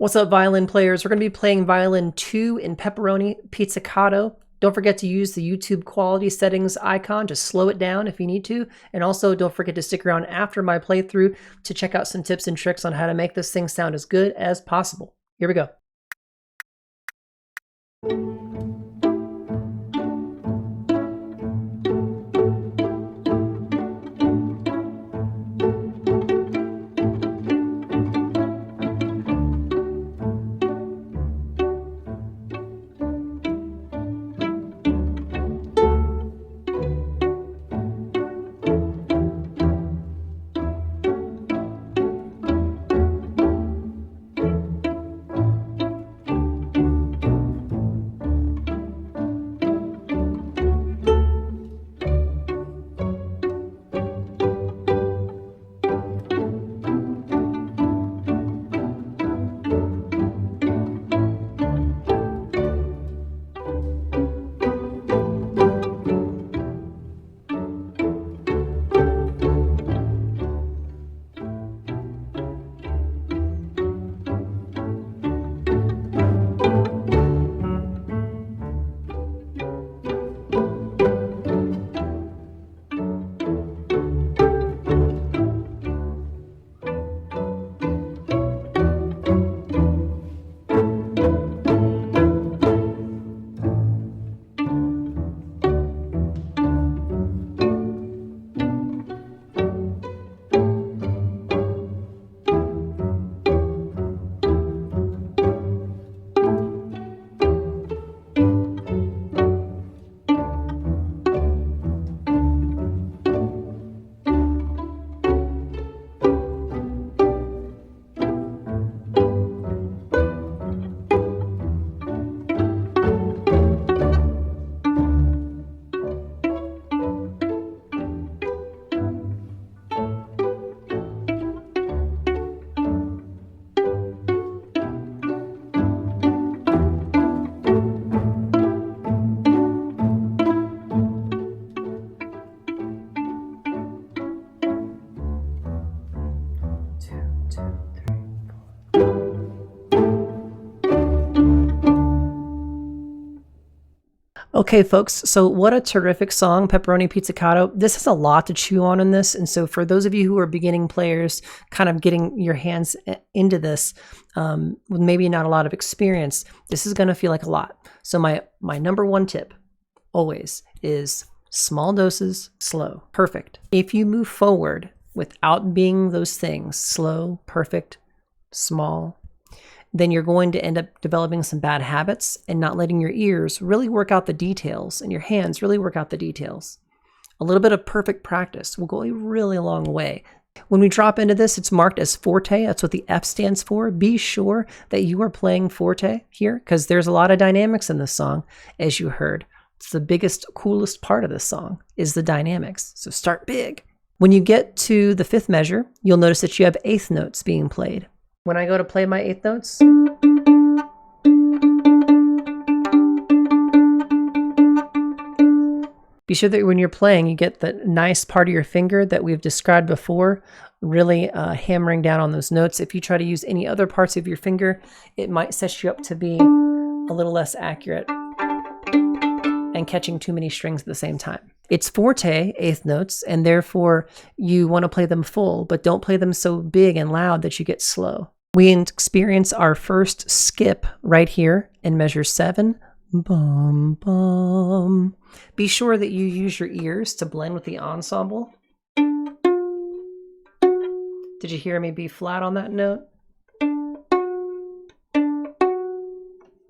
What's up, violin players? We're going to be playing Violin 2 in Pepperoni Pizza-cato. Don't forget to use the YouTube quality settings icon to slow it down if you need to. And also don't forget to stick around after my playthrough to check out some tips and tricks on how to make this thing sound as good as possible. Here we go. Okay, folks, so what a terrific song, Pepperoni Pizza-cato. This has a lot to chew on in this, and so for those of you who are beginning players, kind of getting your hands into this with maybe not a lot of experience, this is going to feel like a lot. So my number one tip always is small doses, slow, perfect. If you move forward without being those things, slow, perfect, small, then you're going to end up developing some bad habits and not letting your ears really work out the details and your hands really work out the details. A little bit of perfect practice will go a really long way. When we drop into this, it's marked as forte. That's what the F stands for. Be sure that you are playing forte here because there's a lot of dynamics in this song, as you heard. It's the biggest, coolest part of this song is the dynamics. So start big. When you get to the fifth measure, you'll notice that you have eighth notes being played. When I go to play my eighth notes, be sure that when you're playing, you get the nice part of your finger that we've described before, really hammering down on those notes. If you try to use any other parts of your finger, it might set you up to be a little less accurate and catching too many strings at the same time. It's forte, eighth notes, and therefore you want to play them full, but don't play them so big and loud that you get slow. We experience our first skip right here in measure 7. Bum, bum. Be sure that you use your ears to blend with the ensemble. Did you hear me be flat on that note?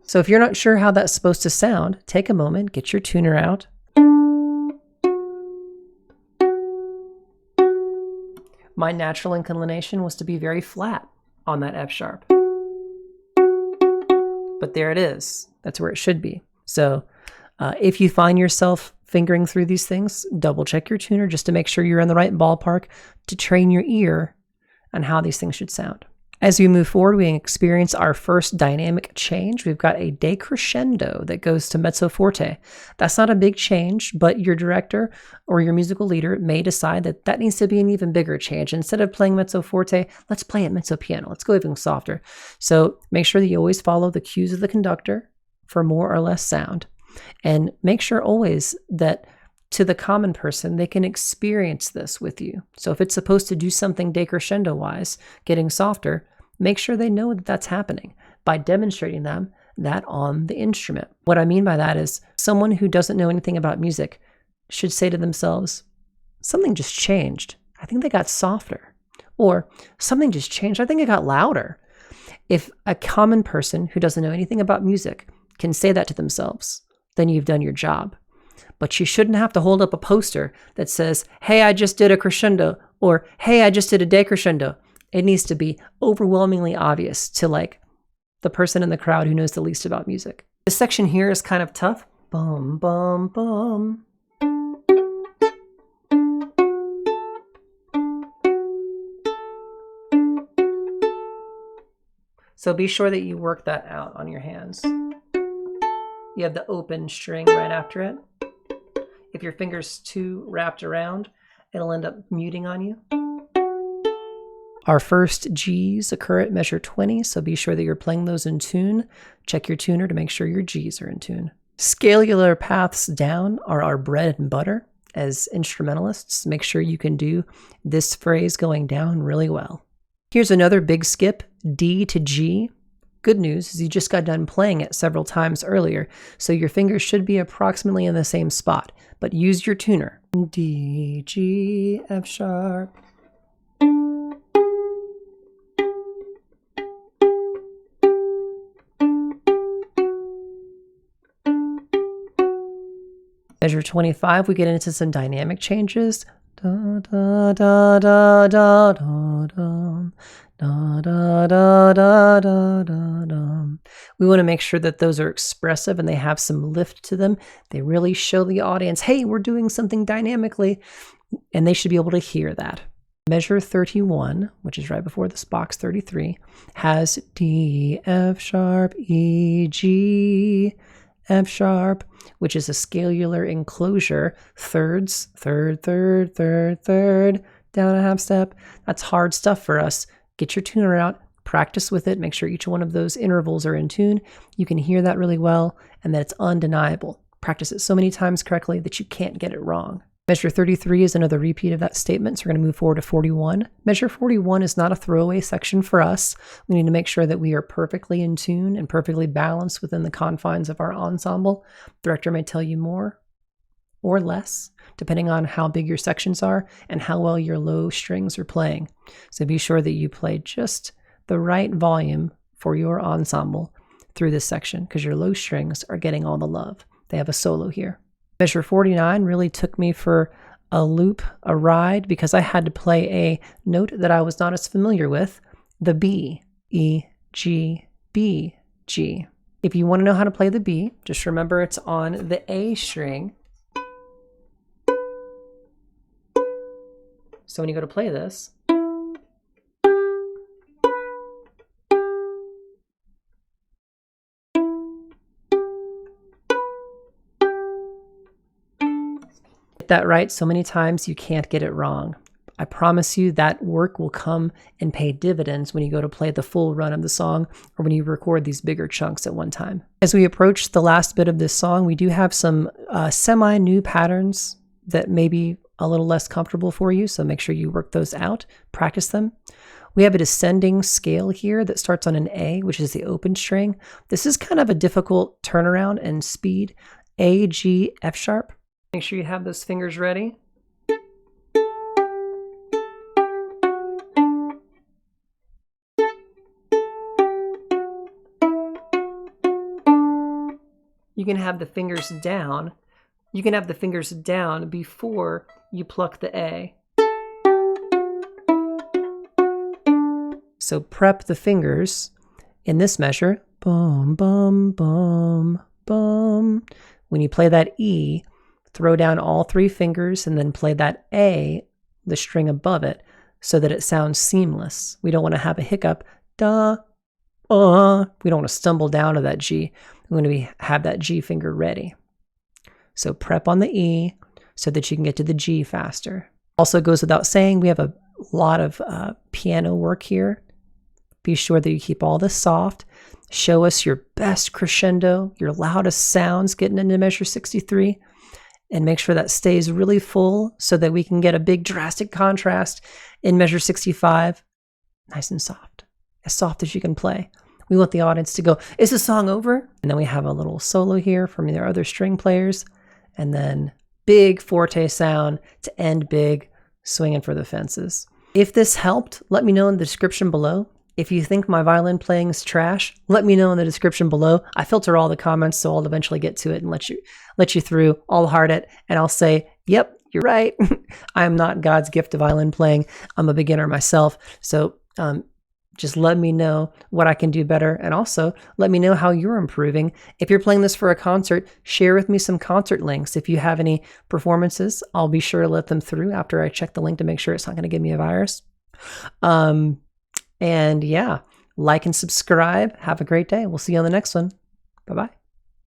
So if you're not sure how that's supposed to sound, take a moment, get your tuner out. My natural inclination was to be very flat on that F sharp. But there it is. That's where it should be. So if you find yourself fingering through these things, double check your tuner just to make sure you're in the right ballpark to train your ear on how these things should sound. As we move forward, we experience our first dynamic change. We've got a decrescendo that goes to mezzo forte. That's not a big change, but your director or your musical leader may decide that that needs to be an even bigger change. Instead of playing mezzo forte, let's play it mezzo piano. Let's go even softer. So make sure that you always follow the cues of the conductor for more or less sound. And make sure always that to the common person, they can experience this with you. So if it's supposed to do something decrescendo-wise, getting softer, make sure they know that that's happening by demonstrating them that on the instrument. What I mean by that is someone who doesn't know anything about music should say to themselves, something just changed. I think they got softer. Or something just changed. I think it got louder. If a common person who doesn't know anything about music can say that to themselves, then you've done your job. But you shouldn't have to hold up a poster that says, hey, I just did a crescendo, or hey, I just did a decrescendo. It needs to be overwhelmingly obvious to like the person in the crowd who knows the least about music. This section here is kind of tough. Bum, bum, bum. So be sure that you work that out on your hands. You have the open string right after it. If your finger's too wrapped around, it'll end up muting on you. Our first G's occur at measure 20, so be sure that you're playing those in tune. Check your tuner to make sure your G's are in tune. Scalular paths down are our bread and butter. As instrumentalists, make sure you can do this phrase going down really well. Here's another big skip, D to G. Good news is you just got done playing it several times earlier, so your fingers should be approximately in the same spot, but use your tuner. D, G, F sharp. Measure 25, we get into some dynamic changes. Da, da, da, da, da, da, da. Da, da, da, da, da, da, da. We want to make sure that those are expressive and they have some lift to them. They really show the audience, hey, we're doing something dynamically, and they should be able to hear that. Measure 31, which is right before this box 33, has D, F sharp, E, G, F sharp, which is a scalular enclosure, thirds, third, third, third, third, down a half step. That's hard stuff for us. Get your tuner out, practice with it, make sure each one of those intervals are in tune. You can hear that really well and that it's undeniable. Practice it so many times correctly that you can't get it wrong. Measure 33 is another repeat of that statement, so we're going to move forward to 41. Measure 41 is not a throwaway section for us. We need to make sure that we are perfectly in tune and perfectly balanced within the confines of our ensemble. The director may tell you more or less, depending on how big your sections are and how well your low strings are playing. So be sure that you play just the right volume for your ensemble through this section, because your low strings are getting all the love. They have a solo here. Measure 49 really took me for a loop, a ride, because I had to play a note that I was not as familiar with, the B, E, G, B, G. If you want to know how to play the B, just remember it's on the A string. So when you go to play this, get that right so many times you can't get it wrong. I promise you that work will come and pay dividends when you go to play the full run of the song or when you record these bigger chunks at one time. As we approach the last bit of this song, we do have some semi-new patterns that may be a little less comfortable for you, so make sure you work those out, practice them. We have a descending scale here that starts on an A, which is the open string. This is kind of a difficult turnaround and speed. A, G, F sharp. Make sure you have those fingers ready. You can have the fingers down. You can have the fingers down before you pluck the A. So prep the fingers in this measure. Bum, bum, bum, bum. When you play that E, throw down all three fingers and then play that A, the string above it, so that it sounds seamless. We don't want to have a hiccup da, we don't want to stumble down to that G. We want to have that G finger ready. So prep on the E so that you can get to the G faster. Also goes without saying, we have a lot of piano work here. Be sure that you keep all this soft. Show us your best crescendo, your loudest sounds getting into measure 63, and make sure that stays really full so that we can get a big drastic contrast in measure 65. Nice and soft, as soft as you can play. We want the audience to go, is the song over? And then we have a little solo here from their other string players, and then big forte sound to end big, swinging for the fences. If this helped, let me know in the description below. If you think my violin playing is trash, let me know in the description below. I filter all the comments, so I'll eventually get to it and let you through. I'll heart it, and I'll say, yep, you're right. I am not God's gift to violin playing. I'm a beginner myself. So just let me know what I can do better, and also let me know how you're improving. If you're playing this for a concert, share with me some concert links. If you have any performances, I'll be sure to let them through after I check the link to make sure it's not going to give me a virus. And yeah, like and subscribe. Have a great day. We'll see you on the next one. Bye-bye.